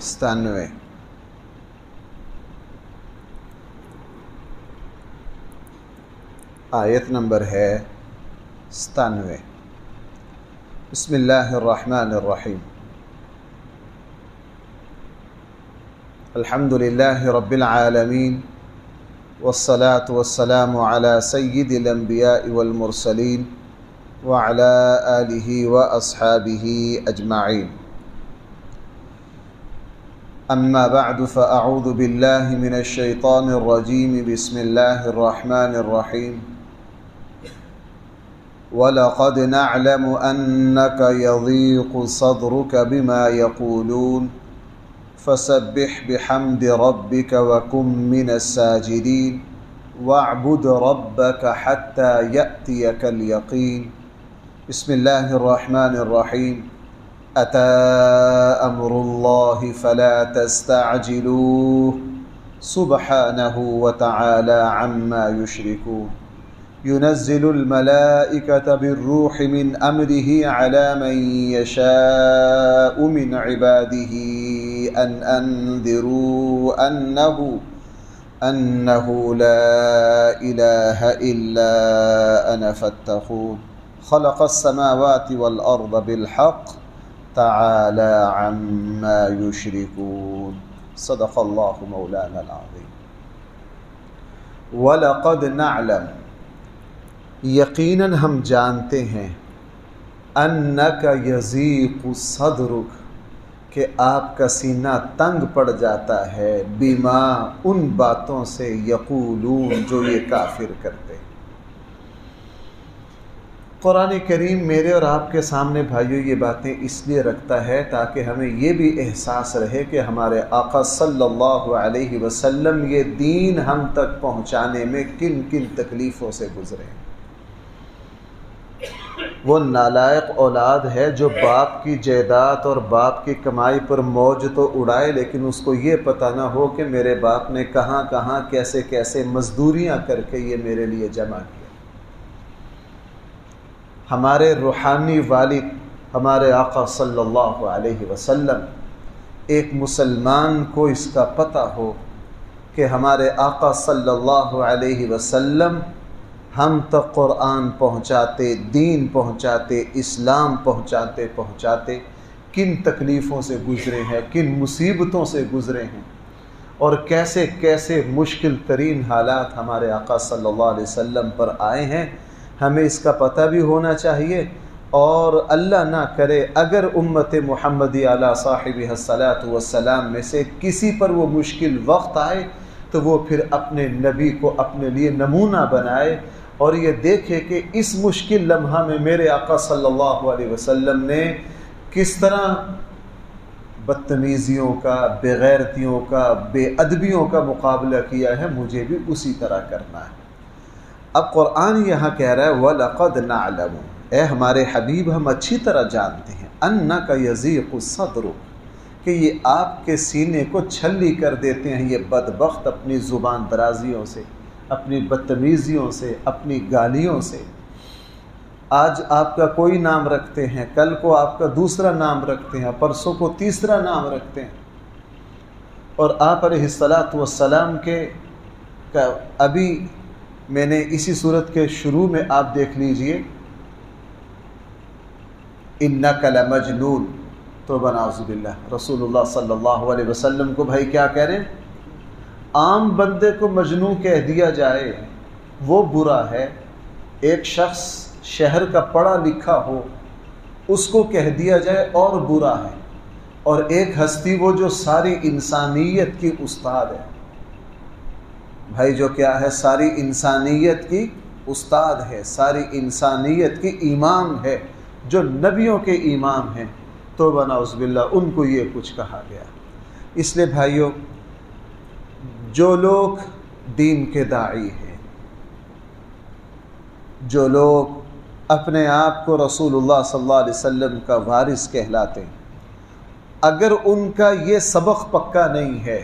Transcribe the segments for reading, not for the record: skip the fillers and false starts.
97 آیت نمبر ہے 97۔ بسم اللہ الرحمن الرحیم۔ الحمد للہ رب العالمین والصلاة والسلام علی سید الانبیاء والمرسلین وعلی آلہ واصحابہ اجمعین۔ اما بعد فاعوذ باللہ من الشیطان الرجیم۔ بسم اللہ الرحمن الرحیم۔ وَلَقَدْ نَعْلَمُ أَنَّكَ يَضِيقُ صَدْرُكَ بِمَا يَقُولُونَ فَسَبِّحْ بِحَمْدِ رَبِّكَ وَكُن مِّنَ السَّاجِدِينَ وَاعْبُدْ رَبَّكَ حَتَّى يَأْتِيَكَ الْيَقِينُ۔ بسم اللہ الرحمن الرحیم۔ أَتَى أَمْرُ اللَّهِ فَلَا تَسْتَعْجِلُوهُ سُبْحَانَهُ وَتَعَالَى عَمَّا يُشْرِكُونَ۔ ينزل الملائكة بالروح من أمره على من يشاء من عباده أن أنذروا أنه لا إله إلا أنا فاتقون۔ خلق السماوات والأرض بالحق تعالى عما يشركون۔ صدق الله مولانا العظيم۔ وَلَقَدْ نَعْلَمُ، یقیناً ہم جانتے ہیں، انَّكَ یضیق صدرک، کہ آپ کا سینہ تنگ پڑ جاتا ہے، بما، ان باتوں سے، یقولون، جو یہ کافر کرتے۔ قرآن کریم میرے اور آپ کے سامنے بھائیو یہ باتیں اس لیے رکھتا ہے تاکہ ہمیں یہ بھی احساس رہے کہ ہمارے آقا صلی اللہ علیہ وسلم یہ دین ہم تک پہنچانے میں کن کن تکلیفوں سے گزرے۔ وہ نالائق اولاد ہے جو باپ کی جائیداد اور باپ کی کمائی پر موج تو اڑائے، لیکن اس کو یہ پتہ نہ ہو کہ میرے باپ نے کہاں کہاں کیسے کیسے مزدوریاں کر کے یہ میرے لیے جمع کیا۔ ہمارے روحانی والد ہمارے آقا صلی اللہ علیہ وسلم، ایک مسلمان کو اس کا پتہ ہو کہ ہمارے آقا صلی اللہ علیہ وسلم ہم تک قرآن پہنچاتے، دین پہنچاتے، اسلام پہنچاتے کن تکلیفوں سے گزرے ہیں، کن مصیبتوں سے گزرے ہیں، اور کیسے کیسے مشکل ترین حالات ہمارے آقا صلی اللہ علیہ وسلم پر آئے ہیں، ہمیں اس کا پتہ بھی ہونا چاہیے۔ اور اللہ نہ کرے اگر امت محمدی علی صاحبہ الصلاۃ والسلام میں سے کسی پر وہ مشکل وقت آئے تو وہ پھر اپنے نبی کو اپنے لیے نمونہ بنائے اور یہ دیکھے کہ اس مشکل لمحہ میں میرے آقا صلی اللہ علیہ وسلم نے کس طرح بدتمیزیوں کا، بے غیرتیوں کا، بے ادبیوں کا مقابلہ کیا ہے، مجھے بھی اسی طرح کرنا ہے۔ اب قرآن یہاں کہہ رہا ہے وَلَقَدْ نَعْلَمُ، اے ہمارے حبیب ہم اچھی طرح جانتے ہیں، أَنَّكَ يَضِيقُ صَدْرُكَ، کہ یہ آپ کے سینے کو چھلی کر دیتے ہیں یہ بدبخت اپنی زبان درازیوں سے، اپنی بدتمیزیوں سے، اپنی گالیوں سے۔ آج آپ کا کوئی نام رکھتے ہیں، کل کو آپ کا دوسرا نام رکھتے ہیں، پرسوں کو تیسرا نام رکھتے ہیں، اور آپ علیہ الصلاۃ والسلام کے ابھی میں نے اسی صورت کے شروع میں آپ دیکھ لیجئے اِنَّكَ لَمَجْنُونَ، توبہ نعوذ باللہ، رسول اللہ صلی اللہ علیہ وسلم کو بھائی کیا کہہ رہے ہیں؟ عام بندے کو مجنون کہہ دیا جائے وہ برا ہے، ایک شخص شہر کا پڑھا لکھا ہو اس کو کہہ دیا جائے اور برا ہے، اور ایک ہستی وہ جو ساری انسانیت کی استاد ہے بھائی، جو کیا ہے، ساری انسانیت کی استاد ہے، ساری انسانیت کی امام ہے، جو نبیوں کے امام ہیں، توبہ نعوذ باللہ، ان کو یہ کچھ کہا گیا۔ اس لیے بھائیوں، جو لوگ دین کے داعی ہیں، جو لوگ اپنے آپ کو رسول اللہ صلی اللہ علیہ وسلم کا وارث کہلاتے ہیں، اگر ان کا یہ سبق پکا نہیں ہے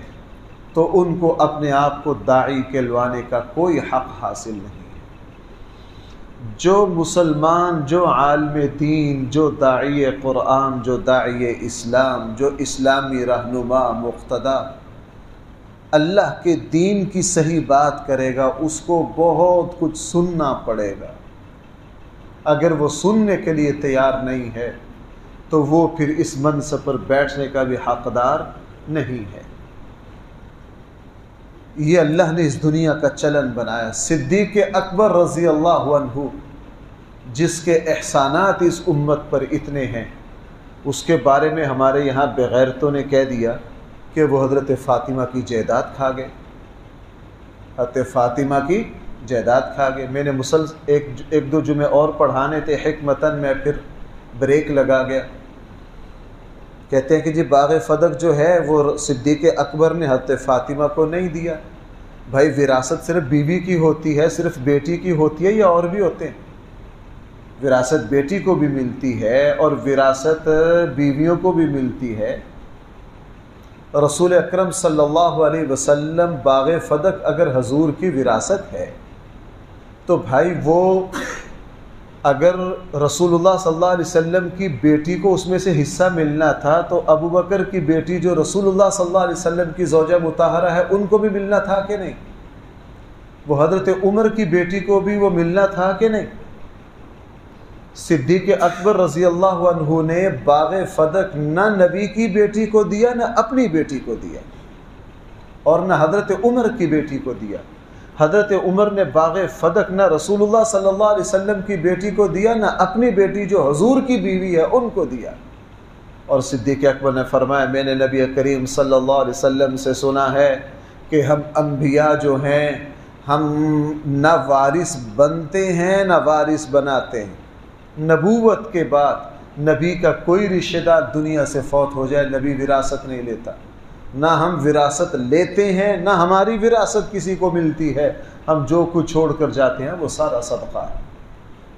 تو ان کو اپنے آپ کو داعی کہلوانے کا کوئی حق حاصل نہیں ہے۔ جو مسلمان، جو عالم دین، جو داعی قرآن، جو داعی اسلام، جو اسلامی رہنما مقتدا اللہ کے دین کی صحیح بات کرے گا، اس کو بہت کچھ سننا پڑے گا۔ اگر وہ سننے کے لیے تیار نہیں ہے تو وہ پھر اس منصب پر بیٹھنے کا بھی حقدار نہیں ہے۔ یہ اللہ نے اس دنیا کا چلن بنایا۔ صدیق اکبر رضی اللہ عنہ، جس کے احسانات اس امت پر اتنے ہیں، اس کے بارے میں ہمارے یہاں بغیرتوں نے کہہ دیا کہ وہ حضرت فاطمہ کی جائیداد کھا گئے، حضرت فاطمہ کی جائیداد کھا گئے۔ میں نے ایک دو جمعے اور پڑھانے تھے، حکمتاً میں پھر بریک لگا گیا۔ کہتے ہیں کہ جی باغ فدق جو ہے وہ صدیق اکبر نے حضرت فاطمہ کو نہیں دیا۔ بھائی وراثت صرف بیوی کی ہوتی ہے، صرف بیٹی کی ہوتی ہے یا اور بھی ہوتے ہیں؟ وراثت بیٹی کو بھی ملتی ہے اور وراثت بیویوں کو بھی ملتی ہے۔ رسول اکرم صلی اللہ علیہ وسلم باغ فدق اگر حضور کی وراثت ہے تو بھائی وہ اگر رسول اللہ صلی اللہ علیہ وسلم کی بیٹی کو اس میں سے حصہ ملنا تھا تو ابو بکر کی بیٹی جو رسول اللہ صلی اللہ علیہ وسلم کی زوجہ مطہرہ ہے ان کو بھی ملنا تھا کہ نہیں؟ وہ حضرت عمر کی بیٹی کو بھی وہ ملنا تھا کہ نہیں؟ صدیق اکبر رضی اللہ عنہ نے باغ فدق نہ نبی کی بیٹی کو دیا، نہ اپنی بیٹی کو دیا، اور نہ حضرت عمر کی بیٹی کو دیا۔ حضرت عمر نے باغ فدق نہ رسول اللہ صلی اللہ علیہ وسلم کی بیٹی کو دیا، نہ اپنی بیٹی جو حضور کی بیوی ہے ان کو دیا۔ اور صدیق اکبر نے فرمایا میں نے نبی کریم صلی اللہ علیہ وسلم سے سنا ہے کہ ہم انبیاء جو ہیں ہم نہ وارث بنتے ہیں نہ وارث بناتے ہیں۔ نبوت کے بعد نبی کا کوئی رشتہ دار دنیا سے فوت ہو جائے، نبی وراثت نہیں لیتا، نہ ہم وراثت لیتے ہیں نہ ہماری وراثت کسی کو ملتی ہے۔ ہم جو کچھ چھوڑ کر جاتے ہیں وہ سارا صدقہ ہے،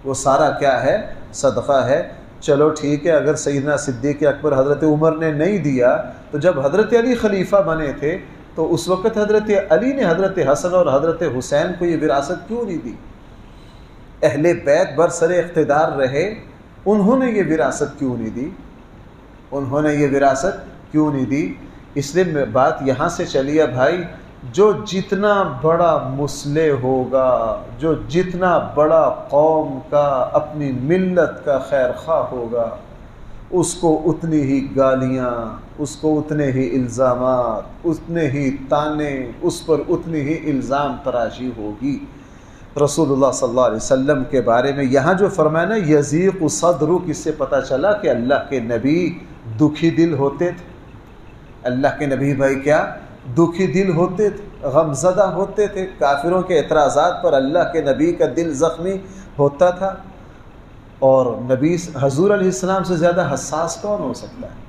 وہ سارا کیا ہے؟ صدقہ ہے۔ چلو ٹھیک ہے، اگر سیدنا صدیق اکبر حضرت عمر نے نہیں دیا تو جب حضرت علی خلیفہ بنے تھے تو اس وقت حضرت علی نے حضرت حسن اور حضرت حسین کو یہ وراثت کیوں نہیں دی؟ اہل بیت برسر اقتدار رہے، انہوں نے یہ وراثت کیوں نہیں دی؟ انہوں نے یہ وراثت کیوں نہیں دی؟ اس لیے بات یہاں سے چلی ہے بھائی، جو جتنا بڑا مسلح ہوگا، جو جتنا بڑا قوم کا اپنی ملت کا خیر خواہ ہوگا، اس کو اتنی ہی گالیاں، اس کو اتنے ہی الزامات، اتنے ہی تانے، اس پر اتنی ہی الزام تراشی ہوگی۔ رسول اللہ صلی اللہ علیہ وسلم کے بارے میں یہاں جو فرمایا نا یضیق صدرک، اس سے پتہ چلا کہ اللہ کے نبی دکھی دل ہوتے تھے۔ اللہ کے نبی بھائی کیا دکھی دل ہوتے تھے، غمزدہ ہوتے تھے، کافروں کے اعتراضات پر اللہ کے نبی کا دل زخمی ہوتا تھا۔ اور نبی حضور علیہ السلام سے زیادہ حساس کون ہو سکتا ہے؟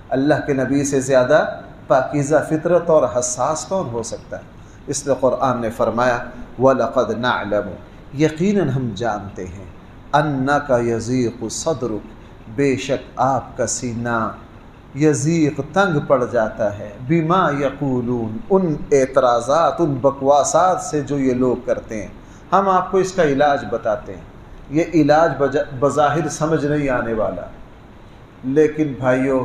اللہ کے نبی سے زیادہ پاکیزہ فطرت اور حساس کون ہو سکتا ہے؟ اس لیے قرآن نے فرمایا وَلَقَدْ نَعْلَمُ، یقیناً ہم جانتے ہیں، أَنَّكَ يَضِيقُ صَدْرُكَ، بے شک آپ کا سینہ یضیق تنگ پڑ جاتا ہے، بِمَا يَقُولُونَ، ان اعتراضات، ان بکواسات سے جو یہ لوگ کرتے ہیں۔ ہم آپ کو اس کا علاج بتاتے ہیں۔ یہ علاج بظاہر سمجھ نہیں آنے والا، لیکن بھائیوں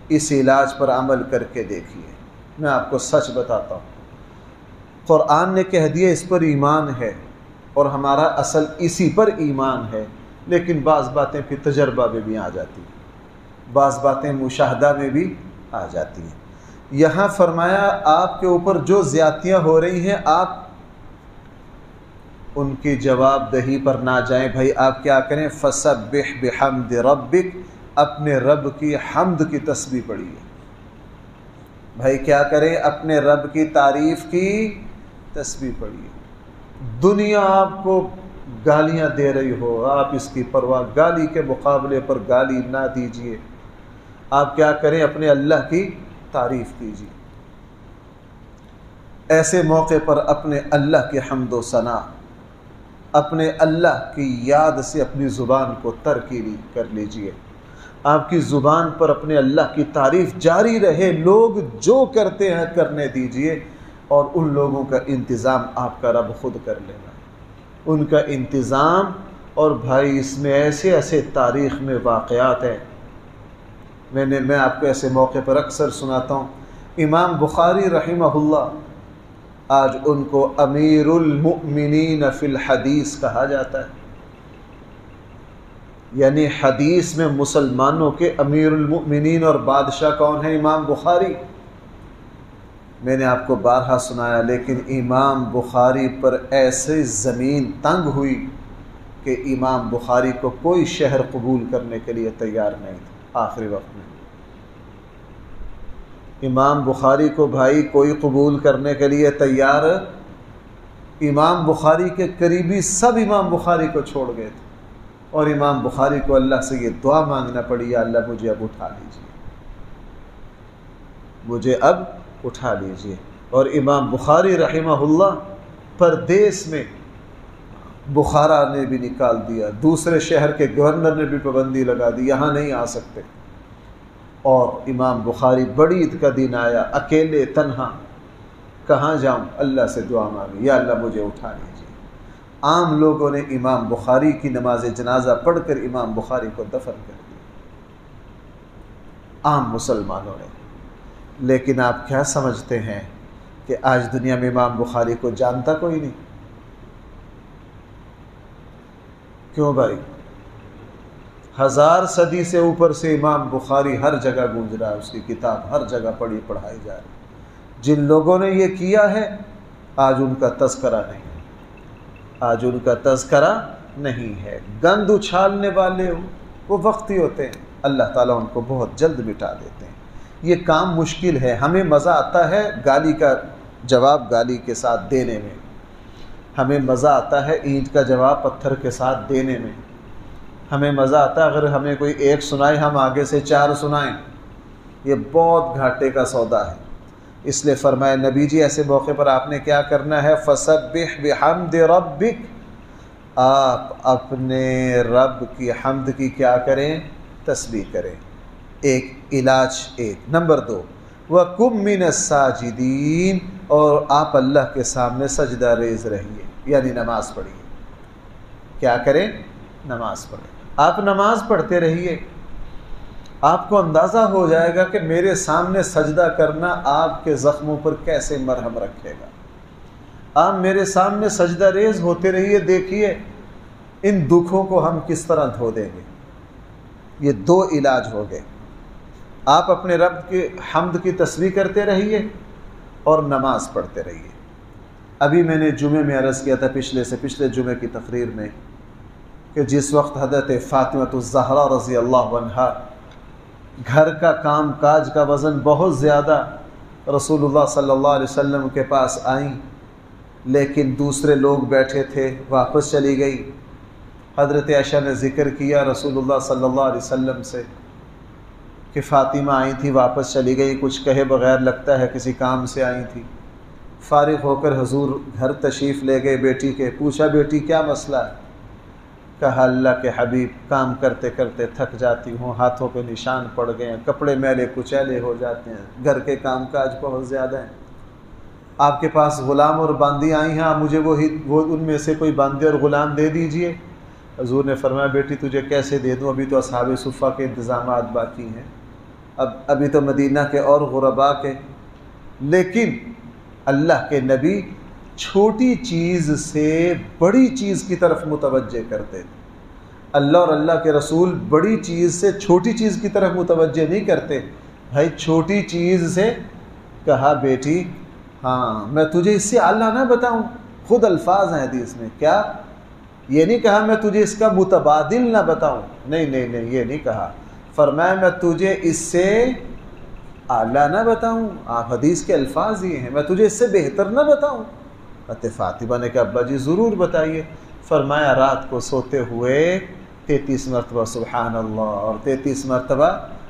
اس علاج پر عمل کر کے دیکھیے۔ میں آپ کو سچ بتاتا ہوں، قرآن نے کہہ دیا اس پر ایمان ہے اور ہمارا اصل اسی پر ایمان ہے، لیکن بعض باتیں پھر تجربہ میں بھی آ جاتی ہیں، بعض باتیں مشاہدہ میں بھی آ جاتی ہیں۔ یہاں فرمایا آپ کے اوپر جو زیادتیاں ہو رہی ہیں آپ ان کی جواب دہی پر نہ جائیں۔ بھائی آپ کیا کریں؟ فَسَبِّحْ بِحَمْدِ رَبِّكَ، اپنے رب کی حمد کی تسبیح پڑھیے۔ بھائی کیا کریں؟ اپنے رب کی تعریف کی تسبیح پڑھیے۔ دنیا آپ کو گالیاں دے رہی ہو، آپ اس کی پرواہ، گالی کے مقابلے پر گالی نہ دیجیے۔ آپ کیا کریں؟ اپنے اللہ کی تعریف کیجیے۔ ایسے موقع پر اپنے اللہ کی حمد و ثنا، اپنے اللہ کی یاد سے اپنی زبان کو ترکیلی کر لیجئے۔ آپ کی زبان پر اپنے اللہ کی تعریف جاری رہے، لوگ جو کرتے ہیں کرنے دیجئے، اور ان لوگوں کا انتظام آپ کا رب خود کر لے گا۔ ان کا انتظام اور بھائی اس میں ایسے ایسے تاریخ میں واقعات ہیں، میں آپ کو ایسے موقع پر اکثر سناتا ہوں۔ امام بخاری رحمہ اللہ، آج ان کو امیر المؤمنین فی الحدیث کہا جاتا ہے، یعنی حدیث میں مسلمانوں کے امیر المؤمنین اور بادشاہ کون ہیں؟ امام بخاری۔ میں نے آپ کو بارہا سنایا، لیکن امام بخاری پر ایسے زمین تنگ ہوئی کہ امام بخاری کو کوئی شہر قبول کرنے کے لیے تیار نہیں تھا۔ آخری وقت میں امام بخاری کو بھائی کوئی قبول کرنے کے لیے تیار، امام بخاری کے قریبی سب امام بخاری کو چھوڑ گئے تھے، اور امام بخاری کو اللہ سے یہ دعا مانگنا پڑی، یا اللہ مجھے اب اٹھا لیجیے، مجھے اب اٹھا لیجیے۔ اور امام بخاری رحمہ اللہ پردیس میں بخارا نے بھی نکال دیا، دوسرے شہر کے گورنر نے بھی پابندی لگا دی، یہاں نہیں آ سکتے۔ اور امام بخاری بڑی عید کا دن آیا، اکیلے تنہا، کہاں جاؤں؟ اللہ سے دعا مانگی، یا اللہ مجھے اٹھا لیجیے۔ عام لوگوں نے امام بخاری کی نماز جنازہ پڑھ کر امام بخاری کو دفن کر دیا، عام مسلمانوں نے۔ لیکن آپ کیا سمجھتے ہیں کہ آج دنیا میں امام بخاری کو جانتا کوئی نہیں؟ کیوں بھائی؟ 1000 صدی سے اوپر سے امام بخاری ہر جگہ گونج رہا ہے، اس کی کتاب ہر جگہ پڑھی پڑھائی جا رہی ہے۔ جن لوگوں نے یہ کیا ہے آج ان کا تذکرہ نہیں ہے، آج ان کا تذکرہ نہیں ہے۔ گند اچھالنے والے وہ وقتی ہوتے ہیں، اللہ تعالیٰ ان کو بہت جلد مٹا دیتے ہیں۔ یہ کام مشکل ہے، ہمیں مزہ آتا ہے گالی کا جواب گالی کے ساتھ دینے میں، ہمیں مزہ آتا ہے اینٹ کا جواب پتھر کے ساتھ دینے میں، ہمیں مزہ آتا ہے اگر ہمیں کوئی ایک سنائے ہم آگے سے 4 سنائیں۔ یہ بہت گھاٹے کا سودا ہے، اس لیے فرمایا نبی جی ایسے موقع پر آپ نے کیا کرنا ہے؟ فسبح بحمد ربک، آپ اپنے رب کی حمد کی کیا کریں؟ تسبیح کریں۔ ایک علاج نمبر 2، وَقُم مِّنَ السَّاجِدِينَ، اور آپ اللہ کے سامنے سجدہ ریز رہیے، یعنی نماز پڑھیے۔ کیا کریں؟ نماز پڑھیں۔ آپ نماز پڑھتے رہیے، آپ کو اندازہ ہو جائے گا کہ میرے سامنے سجدہ کرنا آپ کے زخموں پر کیسے مرہم رکھے گا۔ آپ میرے سامنے سجدہ ریز ہوتے رہیے، دیکھیے ان دکھوں کو ہم کس طرح دھو دیں گے۔ یہ 2 علاج ہو گئے، آپ اپنے رب کی حمد کی تسبیح کرتے رہیے اور نماز پڑھتے رہیے۔ ابھی میں نے جمعے میں عرض کیا تھا، پچھلے جمعے کی تقریر میں، کہ جس وقت حضرت فاطمہ الزہرا رضی اللہ عنہا گھر کا کام کاج کا وزن بہت زیادہ رسول اللہ صلی اللہ علیہ وسلم کے پاس آئیں، لیکن دوسرے لوگ بیٹھے تھے، واپس چلی گئی۔ حضرت عائشہ نے ذکر کیا رسول اللہ صلی اللہ علیہ وسلم سے کہ فاطمہ آئی تھی واپس چلی گئی، کچھ کہے بغیر لگتا ہے کسی کام سے آئی تھی۔ فارغ ہو کر حضور گھر تشریف لے گئے بیٹی کے، پوچھا بیٹی کیا مسئلہ ہے؟ کہا اللہ کے حبیب کام کرتے کرتے تھک جاتی ہوں، ہاتھوں پہ نشان پڑ گئے ہیں، کپڑے میلے کچیلے ہو جاتے ہیں، گھر کے کام کاج بہت زیادہ ہیں۔ آپ کے پاس غلام اور باندی آئی ہیں، مجھے وہ ان میں سے کوئی باندی اور غلام دے دیجئے۔ حضور نے فرمایا بیٹی تجھے کیسے دے دوں، ابھی تو اصحاب صفہ کے انتظامات باقی ہیں، ابھی تو مدینہ کے اور غربا کے۔ لیکن اللہ کے نبی چھوٹی چیز سے بڑی چیز کی طرف متوجہ کرتے تھے۔ اللہ اور اللہ کے رسول بڑی چیز سے چھوٹی چیز کی طرف متوجہ نہیں کرتے۔ بھائی چھوٹی چیز سے کہا بیٹی ہاں میں تجھے اس سے اعلیٰ نہ بتاؤں، خود الفاظ ہیں حدیث میں، کیا یہ نہیں کہا میں تجھے اس کا متبادل نہ بتاؤں، نہیں یہ نہیں کہا، فرمایا میں تجھے اس سے اعلیٰ نہ بتاؤں، آپ حدیث کے الفاظ یہ ہیں، میں تجھے اس سے بہتر نہ بتاؤں۔ فاطمہ نے کہا ابا جی ضرور بتائیے۔ فرمایا رات کو سوتے ہوئے 33 مرتبہ سبحان اللہ، اور 33 مرتبہ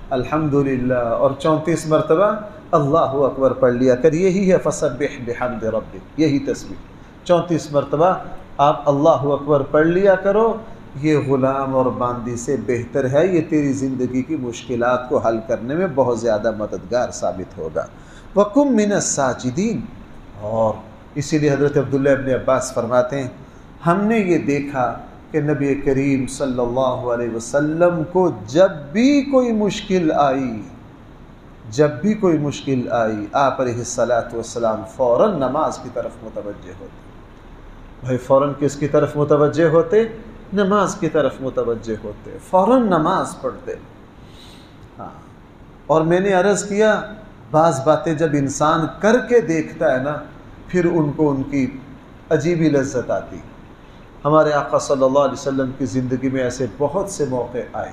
الحمدللہ، اور 34 مرتبہ اللہ اکبر پڑھ لیا کر۔ یہی ہے فسبح بحمد ربک، یہی تسبیح 34 مرتبہ آپ اللہ اکبر پڑھ لیا کرو۔ یہ غلام اور باندی سے بہتر ہے، یہ تیری زندگی کی مشکلات کو حل کرنے میں بہت زیادہ مددگار ثابت ہوگا۔ وَقُم مِّنَ السَّاجِدِينَ، اور اسی لیے حضرت عبداللہ ابن عباس فرماتے ہیں ہم نے یہ دیکھا کہ نبی کریم صلی اللہ علیہ وسلم کو جب بھی کوئی مشکل آئی آپ علیہ الصلاۃ والسلام فوراً نماز کی طرف متوجہ ہوتے۔ بھائی فوراً کس کی طرف متوجہ ہوتے؟ نماز کی طرف متوجہ ہوتے، فوراً نماز پڑھتے۔ ہاں، اور میں نے عرض کیا بعض باتیں جب انسان کر کے دیکھتا ہے نا پھر ان کو ان کی عجیب ہی لذت آتی۔ ہمارے آقا صلی اللہ علیہ وسلم کی زندگی میں ایسے بہت سے موقع آئے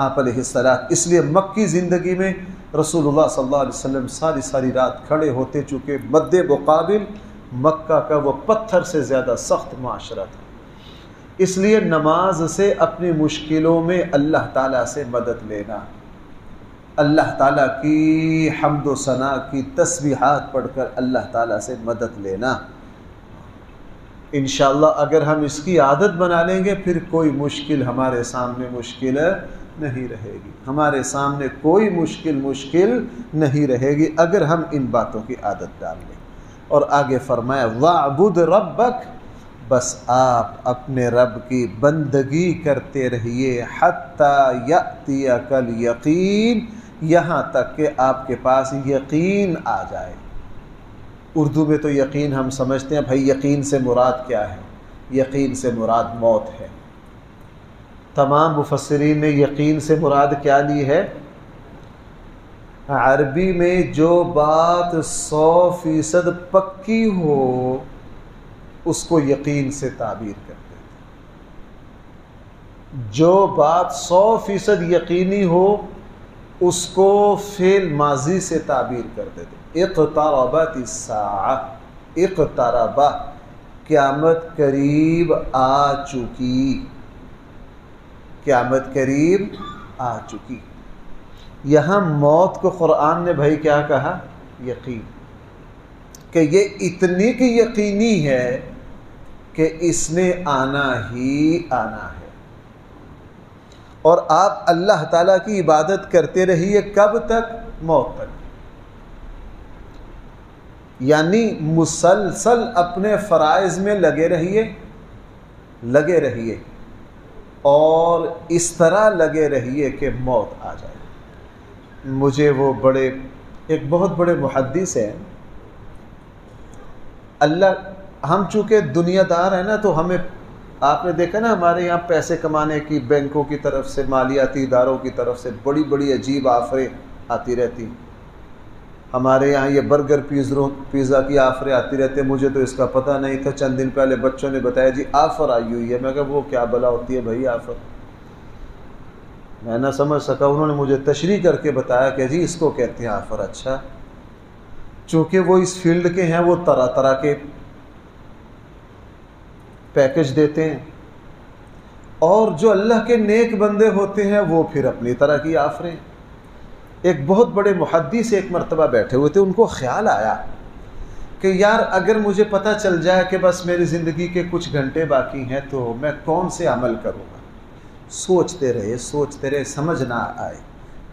آپ علیہ السلام، اس لیے مکی زندگی میں رسول اللہ صلی اللہ علیہ وسلم ساری رات کھڑے ہوتے، چونکہ مد مقابل مکہ کا وہ پتھر سے زیادہ سخت معاشرہ تھا، اس لیے نماز سے اپنی مشکلوں میں اللہ تعالیٰ سے مدد لینا، اللہ تعالیٰ کی حمد و ثنا کی تسبیحات پڑھ کر اللہ تعالیٰ سے مدد لینا۔ انشاءاللہ اگر ہم اس کی عادت بنا لیں گے پھر کوئی مشکل ہمارے سامنے مشکل نہیں رہے گی، ہمارے سامنے کوئی مشکل نہیں رہے گی اگر ہم ان باتوں کی عادت ڈال لیں۔ اور آگے فرمایا وَاعْبُدْ رَبَّكَ، بس آپ اپنے رب کی بندگی کرتے رہیے حَتَّى يَأْتِيَكَ الْيَقِينُ، یہاں تک کہ آپ کے پاس یقین آ جائے۔ اردو میں تو یقین ہم سمجھتے ہیں بھائی یقین سے مراد کیا ہے؟ یقین سے مراد موت ہے۔ تمام مفسرین نے یقین سے مراد کیا لی ہے؟ عربی میں جو بات 100% پکی ہو اس کو یقین سے تعبیر کرتے ہیں، جو بات 100% یقینی ہو اس کو فعل ماضی سے تعبیر کرتے تھے۔ اقتربت الساعہ، اقترب، قیامت قریب آ چکی، قیامت قریب آ چکی۔ یہاں موت کو قرآن نے بھائی کیا کہا؟ یقین، کہ یہ اتنی کی یقینی ہے کہ اس نے آنا ہی آنا ہے۔ اور آپ اللہ تعالیٰ کی عبادت کرتے رہیے کب تک؟ موت تک، یعنی مسلسل اپنے فرائض میں لگے رہیے اور اس طرح لگے رہیے کہ موت آ جائے۔ مجھے وہ ایک بہت بڑے محدث ہیں، ہم چونکہ دنیا دار ہیں نا تو ہمیں، آپ نے دیکھا نا ہمارے یہاں پیسے کمانے کی بینکوں کی طرف سے، مالیاتی اداروں کی طرف سے بڑی عجیب آفریں آتی رہتی۔ ہمارے یہاں یہ برگر پیزا کی آفریں آتی رہتی ہیں، مجھے تو اس کا پتہ نہیں تھا، چند دن پہلے بچوں نے بتایا جی آفر آئی ہوئی ہے۔ میں کہا وہ کیا بلا ہوتی ہے بھائی آفر؟ میں نہ سمجھ سکا، انہوں نے مجھے تشریح کر کے بتایا کہ جی اس کو کہتے ہیں آفر۔ اچھا، چونکہ وہ اس فیلڈ کے ہیں وہ طرح کے پیکج دیتے ہیں، اور جو اللہ کے نیک بندے ہوتے ہیں وہ پھر اپنی طرح کی آفریں۔ ایک بہت بڑے محدث ایک مرتبہ بیٹھے ہوئے تھے، ان کو خیال آیا کہ یار اگر مجھے پتہ چل جائے کہ بس میری زندگی کے کچھ گھنٹے باقی ہیں تو میں کون سے عمل کروں گا۔ سوچتے رہے سمجھ نہ آئے،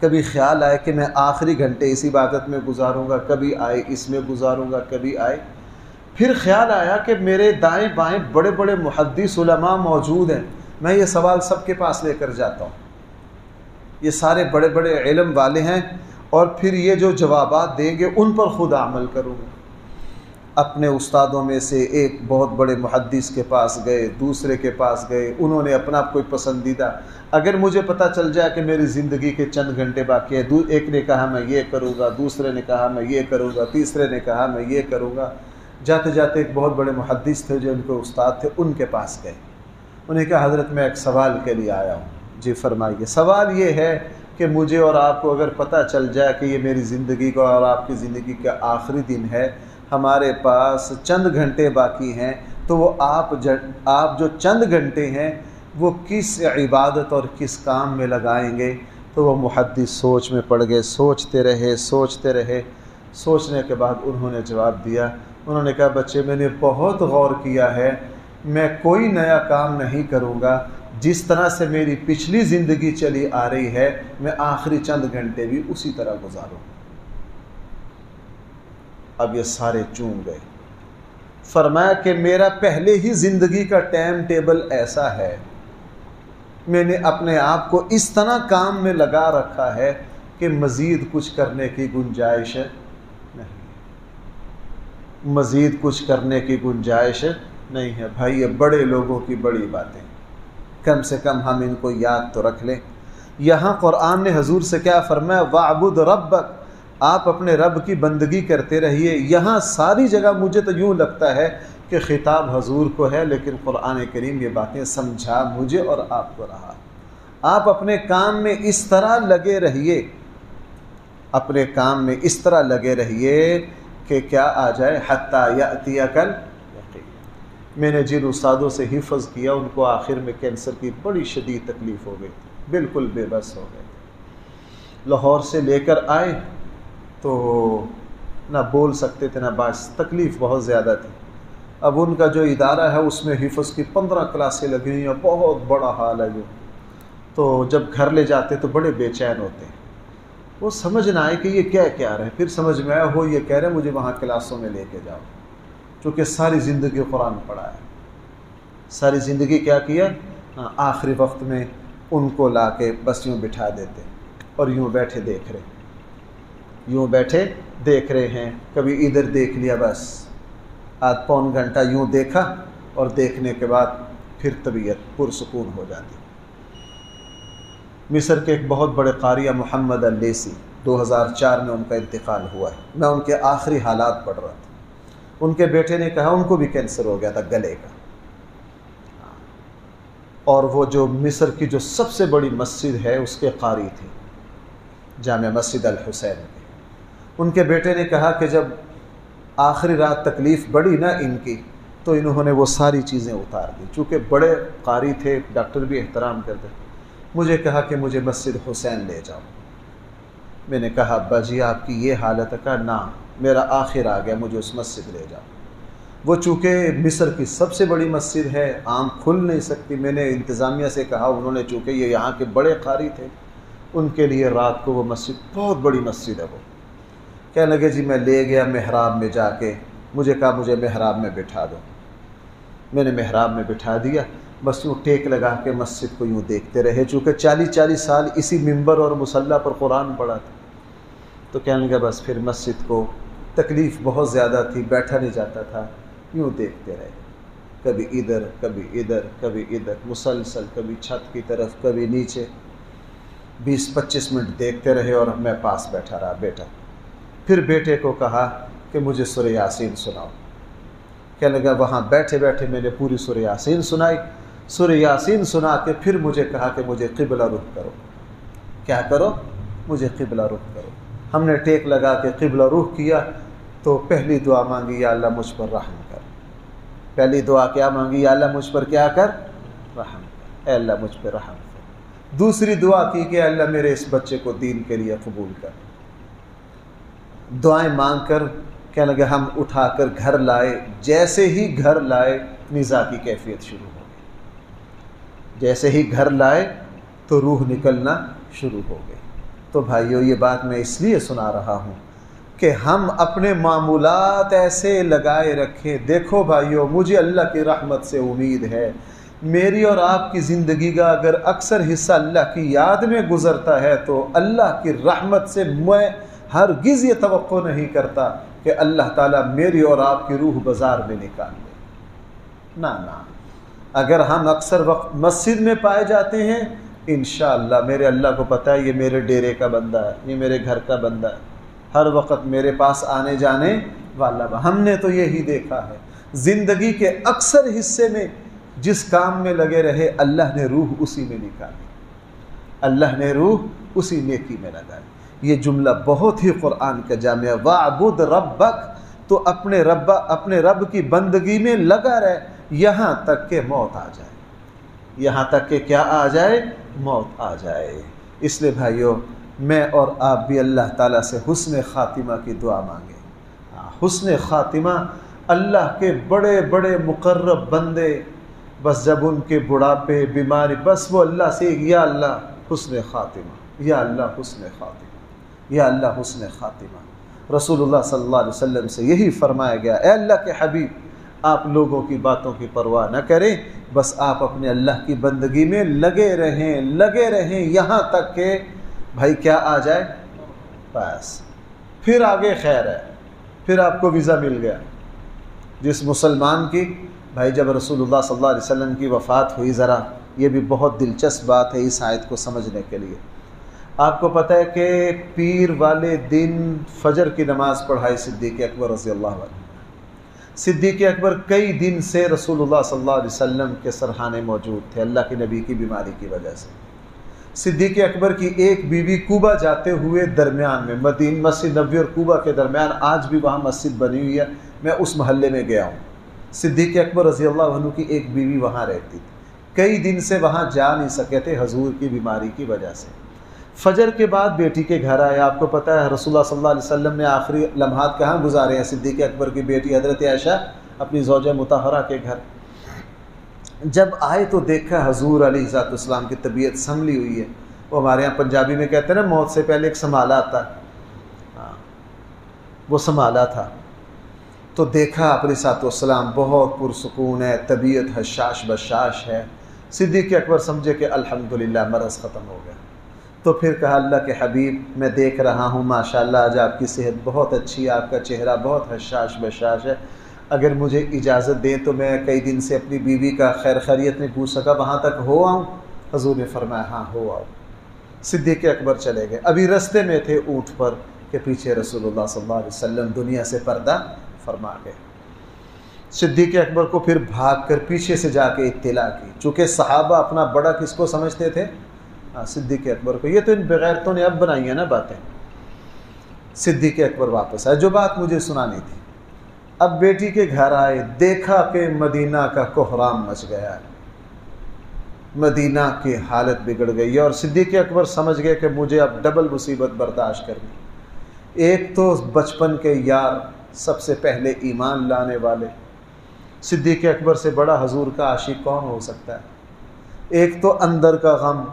کبھی خیال آئے کہ میں آخری گھنٹے اس عبادت میں گزاروں گا، کبھی آئے اس میں گزاروں گا، کبھی آئے، پھر خیال آیا کہ میرے دائیں بائیں بڑے بڑے محدث علماء موجود ہیں، میں یہ سوال سب کے پاس لے کر جاتا ہوں، یہ سارے بڑے بڑے علم والے ہیں، اور پھر یہ جو جوابات دیں گے ان پر خود عمل کروں گا۔ اپنے استادوں میں سے ایک بہت بڑے محدث کے پاس گئے، دوسرے کے پاس گئے، انہوں نے اپنا کوئی پسندیدہ، اگر مجھے پتہ چل جائے کہ میری زندگی کے چند گھنٹے باقی ہیں، ایک نے کہا میں یہ کروں گا، دوسرے نے کہا میں یہ کروں گا، تیسرے نے کہا میں یہ کروں گا، جاتے جاتے ایک بہت بڑے محدث تھے جو ان کے استاد تھے، ان کے پاس گئے، انہیں کہا حضرت میں ایک سوال کے لیے آیا ہوں۔ جی فرمائیے۔ سوال یہ ہے کہ مجھے اور آپ کو اگر پتہ چل جائے کہ یہ میری زندگی کا اور آپ کی زندگی کا آخری دن ہے، ہمارے پاس چند گھنٹے باقی ہیں، تو وہ آپ جو چند گھنٹے ہیں وہ کس عبادت اور کس کام میں لگائیں گے؟ تو وہ محدث سوچ میں پڑ گئے، سوچتے رہے، سوچنے کے بعد انہوں نے جواب دیا، انہوں نے کہا بچے میں نے بہت غور کیا ہے، میں کوئی نیا کام نہیں کروں گا، جس طرح سے میری پچھلی زندگی چلی آ رہی ہے میں آخری چند گھنٹے بھی اسی طرح گزاروں۔ اب یہ سارے چون گئے، فرمایا کہ میرا پہلے ہی زندگی کا ٹائم ٹیبل ایسا ہے، میں نے اپنے آپ کو اس طرح کام میں لگا رکھا ہے کہ مزید کچھ کرنے کی گنجائش نہیں، مزید کچھ کرنے کی گنجائش نہیں ہے۔ بھائی، یہ بڑے لوگوں کی بڑی باتیں، کم سے کم ہم ان کو یاد تو رکھ لیں۔ یہاں قرآن نے حضور سے کیا فرمایا؟ وَاعْبُدْ رَبَّكَ، آپ اپنے رب کی بندگی کرتے رہیے۔ یہاں ساری جگہ مجھے تو یوں لگتا ہے کہ خطاب حضور کو ہے، لیکن قرآن کریم یہ باتیں سمجھا مجھے اور آپ کو رہا۔ آپ اپنے کام میں اس طرح لگے رہیے، اپنے کام میں اس طرح لگے رہیے کہ کیا آ جائے؟ حتیٰ یأتیک الیقین۔ میں نے جن استادوں سے حفظ کیا ان کو آخر میں کینسر کی بڑی شدید تکلیف ہو گئی، بالکل بے بس ہو گئے۔ لاہور سے لے کر آئے تو نہ بول سکتے تھے نہ بات، تکلیف بہت زیادہ تھی۔ اب ان کا جو ادارہ ہے اس میں حفظ کی 15 کلاسیں لگی ہوئی ہیں، بہت بڑا حال ہے جو۔ تو جب گھر لے جاتے تو بڑے بے چین ہوتے ہیں، وہ سمجھ نہ آئے کہ یہ کیا کیا رہے۔ پھر سمجھ میں آیا وہ یہ کہہ رہے مجھے وہاں کلاسوں میں لے کے جاؤ، چونکہ ساری زندگی قرآن پڑھا ہے، ساری زندگی کیا کیا۔ آخری وقت میں ان کو لا کے بس یوں بٹھا دیتے اور یوں بیٹھے دیکھ رہے، یوں بیٹھے دیکھ رہے ہیں، کبھی ادھر دیکھ لیا، بس آدھ پون گھنٹہ یوں دیکھا، اور دیکھنے کے بعد پھر طبیعت پرسکون ہو جاتی۔ مصر کے ایک بہت بڑے قاری محمد اللیثی، 2004 میں ان کا انتقال ہوا ہے۔ میں ان کے آخری حالات پڑھ رہا تھا۔ ان کے بیٹے نے کہا ان کو بھی کینسر ہو گیا تھا گلے کا، اور وہ جو مصر کی جو سب سے بڑی مسجد ہے اس کے قاری تھے، جامع مسجد الحسین کے۔ ان کے بیٹے نے کہا کہ جب آخری رات تکلیف بڑھی نا ان کی، تو انہوں نے وہ ساری چیزیں اتار دی، چونکہ بڑے قاری تھے، ڈاکٹر بھی احترام کرتے۔ مجھے کہا کہ مجھے مسجد حسین لے جاؤ۔ میں نے کہا ابا جی آپ کی یہ حالت ہے؟ کہا نہ، میرا آخر آ گیا، مجھے اس مسجد لے جاؤ۔ وہ چونکہ مصر کی سب سے بڑی مسجد ہے، عام کھل نہیں سکتی۔ میں نے انتظامیہ سے کہا، انہوں نے چونکہ یہ یہاں کے بڑے قاری تھے، ان کے لیے رات کو وہ مسجد بہت بڑی مسجد ہے۔ وہ کہنے لگے جی میں لے گیا محراب میں جا کے، مجھے کہا مجھے محراب میں بٹھا دو۔ میں نے محراب میں بٹھا دیا، بس یوں ٹیک لگا کے مسجد کو یوں دیکھتے رہے، چونکہ 40 سال اسی ممبر اور مصلی پر قرآن پڑھا تھا۔ تو کہنے لگا بس پھر مسجد کو تکلیف بہت زیادہ تھی، بیٹھا نہیں جاتا تھا، یوں دیکھتے رہے، کبھی ادھر کبھی ادھر کبھی ادھر، مسلسل، کبھی چھت کی طرف کبھی نیچے، 20-25 منٹ دیکھتے رہے، اور میں پاس بیٹھا رہا بیٹا۔ پھر بیٹے کو کہا کہ مجھے سورہ یاسین سناؤ۔ کہنے لگا وہاں بیٹھے بیٹھے میں نے پوری سورہ یاسین سنائی۔ سورہ یاسین سنا کے پھر مجھے کہا کہ مجھے قبلہ رخ کرو۔ کیا کرو؟ مجھے قبلہ رخ کرو۔ ہم نے ٹیک لگا کے قبلہ رخ کیا، تو پہلی دعا مانگی یا اللہ مجھ پر رحم کر۔ پہلی دعا کیا مانگی؟ یا اللہ مجھ پر کیا کر؟ رحم کر، اے اللہ مجھ پر رحم کر۔ دوسری دعا کی کہ اے اللہ میرے اس بچے کو دین کے لیے قبول کر۔ دعائیں مانگ کر کہنے لگے ہم اٹھا کر گھر لائے۔ جیسے ہی گھر لائے نزاع کی کیفیت شروع ہو گئی، جیسے ہی گھر لائے تو روح نکلنا شروع ہو گئی۔ تو بھائیو یہ بات میں اس لیے سنا رہا ہوں کہ ہم اپنے معمولات ایسے لگائے رکھیں۔ دیکھو بھائیو، مجھے اللہ کی رحمت سے امید ہے، میری اور آپ کی زندگی کا اگر اکثر حصہ اللہ کی یاد میں گزرتا ہے تو اللہ کی رحمت سے میں ہرگز یہ توقع نہیں کرتا کہ اللہ تعالیٰ میری اور آپ کی روح بازار میں نکال لے۔ نہ، اگر ہم اکثر وقت مسجد میں پائے جاتے ہیں، انشاءاللہ میرے اللہ کو پتہ ہے یہ میرے ڈیرے کا بندہ ہے، یہ میرے گھر کا بندہ ہے، ہر وقت میرے پاس آنے جانے والا۔ ہم نے تو یہی دیکھا ہے، زندگی کے اکثر حصے میں جس کام میں لگے رہے اللہ نے روح اسی میں نکالی، اللہ نے روح اسی نیکی میں لگائی۔ یہ جملہ بہت ہی قرآن کا جامع، وَاعْبُدْ رَبَّكَ، تو اپنے رب کی بندگی میں لگا رہے یہاں تک کہ موت آ جائے، یہاں تک کہ کیا آ جائے؟ موت آ جائے۔ اس لیے بھائیو میں اور آپ بھی اللہ تعالیٰ سے حسن خاتمہ کی دعا مانگیں۔ حسن خاتمہ، اللہ کے بڑے بڑے مقرب بندے بس جب ان کے بڑھاپے بیماری، بس وہ اللہ سے یا اللہ حسن خاتمہ، یا اللہ حسن خاتمہ، یا اللہ حسن خاتمہ۔ رسول اللہ صلی اللہ علیہ وسلم سے یہی فرمایا گیا، اے اللہ کے حبیب آپ لوگوں کی باتوں کی پرواہ نہ کریں، بس آپ اپنے اللہ کی بندگی میں لگے رہیں یہاں تک کہ بھائی کیا آ جائے، بس پھر آگے خیر ہے، پھر آپ کو ویزا مل گیا۔ جس مسلمان کی بھائی جب رسول اللہ صلی اللہ علیہ وسلم کی وفات ہوئی، ذرا یہ بھی بہت دلچسپ بات ہے اس آیت کو سمجھنے کے لیے۔ آپ کو پتہ ہے کہ پیر والے دن فجر کی نماز پڑھائی صدیق اکبر رضی اللہ عنہ۔ صدیق اکبر کئی دن سے رسول اللہ صلی اللہ علیہ وسلم کے سرحانے موجود تھے اللہ کے نبی کی بیماری کی وجہ سے۔ صدیق اکبر کی ایک بیوی کوبہ جاتے ہوئے درمیان میں مدینہ مسجد نبوی اور کوبہ کے درمیان آج بھی وہاں مسجد بنی ہوئی ہے، میں اس محلے میں گیا ہوں۔ صدیق اکبر رضی اللہ عنہ کی ایک بیوی وہاں رہتی تھی، کئی دن سے وہاں جا نہیں سکے تھے حضور کی بیماری کی وجہ سے۔ فجر کے بعد بیٹی کے گھر آئے۔ آپ کو پتہ ہے رسول اللہ صلی اللہ علیہ وسلم نے آخری لمحات کہاں گزارے ہیں؟ صدیق اکبر کی بیٹی حضرت عائشہ اپنی زوجہ مطہرہ کے گھر۔ جب آئے تو دیکھا حضور علیہ السلام کی طبیعت سنبھلی ہوئی ہے، وہ ہمارے ہاں پنجابی میں کہتے ہیں نا موت سے پہلے ایک سنبھالا آتا ہے، وہ سنبھالا تھا۔ تو دیکھا آپ علیہ السلام بہت پرسکون ہے، طبیعت حشاش بشاش ہے۔ صدیق اکبر سمجھے کہ الحمدللہ مرض ختم ہو گیا، تو پھر کہا اللہ کے حبیب میں دیکھ رہا ہوں ماشاءاللہ آج آپ کی صحت بہت اچھی ہے، آپ کا چہرہ بہت حشاش بشاش ہے، اگر مجھے اجازت دیں تو میں کئی دن سے اپنی بیوی کا خیر خیریت نہیں پوچھ سکا، وہاں تک ہو آؤں؟ حضور نے فرمایا ہاں ہو آؤ۔ صدیق اکبر چلے گئے، ابھی رستے میں تھے اونٹ پر کہ پیچھے رسول اللہ صلی اللہ علیہ وسلم دنیا سے پردہ فرما گئے۔ صدیق اکبر کو پھر بھاگ کر پیچھے سے جا کے اطلاع کی، چونکہ صحابہ اپنا بڑا کس کو سمجھتے تھے؟ صدیق اکبر کو۔ یہ تو ان بغیرتوں نے اب بنائی ہیں نا باتیں۔ صدیق اکبر واپس آئے، جو بات مجھے سنانی تھی۔ اب بیٹی کے گھر آئے، دیکھا کہ مدینہ کا کوہرام مچ گیا ہے، مدینہ کی حالت بگڑ گئی ہے، اور صدیق اکبر سمجھ گئے کہ مجھے اب ڈبل مصیبت برداشت کرنی۔ ایک تو بچپن کے یار، سب سے پہلے ایمان لانے والے، صدیق اکبر سے بڑا حضور کا عاشق کون ہو سکتا ہے؟ ایک تو اندر کا غم،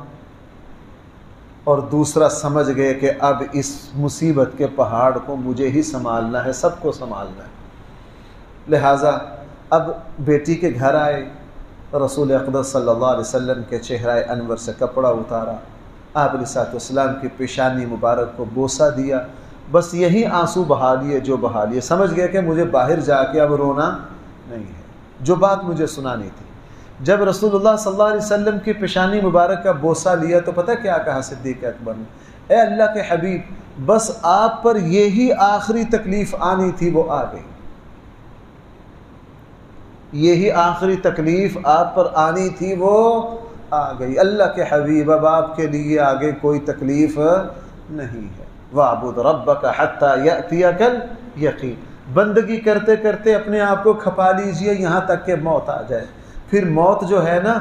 اور دوسرا سمجھ گئے کہ اب اس مصیبت کے پہاڑ کو مجھے ہی سنبھالنا ہے، سب کو سنبھالنا ہے۔ لہٰذا اب بیٹی کے گھر آئے، رسول اقدس صلی اللہ علیہ وسلم کے چہرہ انور سے کپڑا اتارا، آپ علیہ السلام کی پیشانی مبارک کو بوسہ دیا، بس یہی آنسو بہا لیے جو بہا لیے، سمجھ گئے کہ مجھے باہر جا کے اب رونا نہیں ہے، جو بات مجھے سنانی تھی۔ جب رسول اللہ صلی اللہ علیہ وسلم کی پیشانی مبارک کا بوسہ لیا تو پتہ کیا کہا صدیق اکبر نے؟ اے اللہ کے حبیب، بس آپ پر یہی آخری تکلیف آنی تھی، وہ آ گئی۔ یہی آخری تکلیف آپ پر آنی تھی، وہ آ گئی۔ اللہ کے حبیب، اب آپ کے لیے آگے کوئی تکلیف نہیں ہے۔ وَاعْبُدْ رَبَّكَ حَتَّى يَأْتِيَكَ الْيَقِينُ، بندگی کرتے کرتے اپنے آپ کو کھپا لیجئے یہاں تک کہ موت آ جائے۔ پھر موت جو ہے نا،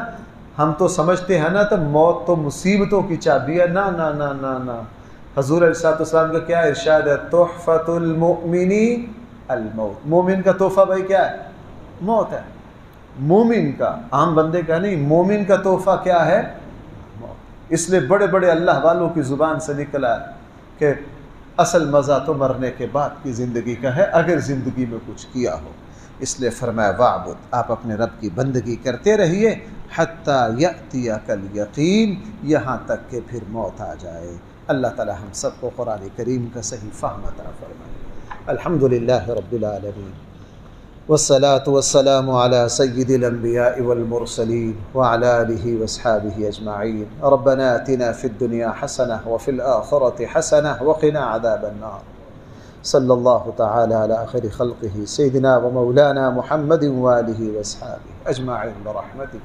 ہم تو سمجھتے ہیں نا تو موت تو مصیبتوں کی چابی ہے، نہ نہ نہ نہ نہ۔ حضور علیہ السلام کا کیا ارشاد ہے؟ تحفۃ المؤمن الموت، مومن کا تحفہ بھائی کیا ہے؟ موت ہے۔ مومن کا، عام بندے کا نہیں، مومن کا تحفہ کیا ہے؟ موت۔ اس لیے بڑے بڑے اللہ والوں کی زبان سے نکلا ہے کہ اصل مزہ تو مرنے کے بعد کی زندگی کا ہے اگر زندگی میں کچھ کیا ہو۔ اس لیے فرمایا وَاعْبُدْ، آپ اپنے رب کی بندگی کرتے رہیے، حَتَّى يَأْتِيَكَ الْيَقِينُ، یہاں تک کہ پھر موت آ جائے۔ اللہ تعالی ہم سب کو قرآن کریم کا صحیح فہم عطا فرمائے۔ الحمدللہ رب العالمین، والصلاة والسلام على سید الانبیاء والمرسلین وعلى آلہ واصحابہ اجمعین۔ ربنا آتنا فی الدنیا حسنہ وفی الآخرۃ حسنہ وقنا عذاب النار۔ صلی اللہ تعالی علی خیر خلقہ سیدنا و مولانا محمد وآلہ واصحابہ اجمعین برحمتک۔